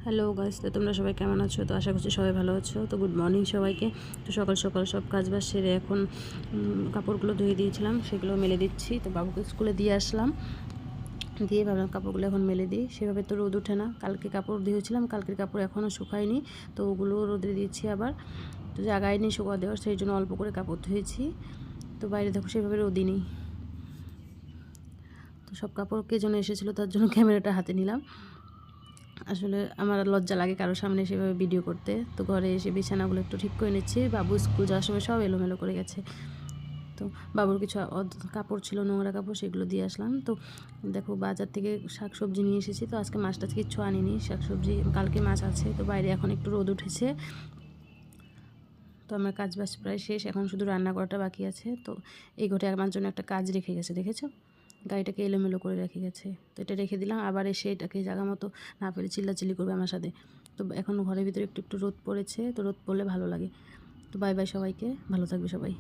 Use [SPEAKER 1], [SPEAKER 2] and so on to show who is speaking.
[SPEAKER 1] Hello guys, তো তোমরা সবাই কেমন আছো? তো আশা করছি সবাই ভালো আছো। তো গুড মর্নিং সবাইকে। তো সকাল সকাল সব কাজ বাজ সেরে এখন কাপড়গুলো ধুয়ে দিয়েছিলাম, সেগুলো মেলে দিচ্ছি। তো বাবুকে স্কুলে দিয়ে আসলাম, দিয়ে ভাবলাম কাপড়গুলো এখন মেলে দিই। সেভাবে তো রোদ ওঠে না। কালকে কাপড় ধুয়েছিলাম, কালকের কাপড় এখনও শুকায়নি, তো ওগুলো রোদে দিচ্ছি আবার। তো জায়গায় নেই শুকা দেওয়ার, সেই জন্য অল্প করে কাপড় ধুয়েছি। তো বাইরে দেখো সেভাবে রোদই নেই। তো সব কাপড় কে যেন এসেছিলো, তার জন্য ক্যামেরাটা হাতে নিলাম। আসলে আমার লজ্জা লাগে কারোর সামনে সেভাবে ভিডিও করতে। তো ঘরে এসে বিছানাগুলো একটু ঠিক করে নিচ্ছি। বাবু স্কুল যাওয়ার সময় সব এলোমেলো করে গেছে। তো বাবুর কিছু কাপড় ছিল, নোংরা কাপড়, সেগুলো দিয়ে আসলাম। তো দেখো বাজার থেকে শাকসবজি নিয়ে এসেছি। তো আজকে মাছ টাছ কিচ্ছু আনিনি, শাকসবজি কালকে মাছ আছে। তো বাইরে এখন একটু রোদ উঠেছে। তো আমার কাজ বাজ প্রায় শেষ, এখন শুধু রান্না করাটা বাকি আছে। তো এই ঘরে আমার জন্য একটা কাজ রেখে গেছে, দেখেছো? গাড়িটাকে এলোমেলো করে রেখে গেছে। তো এটা রেখে দিলাম, আবার এসে এটাকে জায়গা মতো না পেলে চিল্লাচিল্লি করবে আমার সাথে। তো এখন ঘরের ভিতরে একটু একটু রোদ পড়েছে, তো রোদ পড়লে ভালো লাগে। তো বাই বাই সবাইকে, ভালো থাকবে সবাই।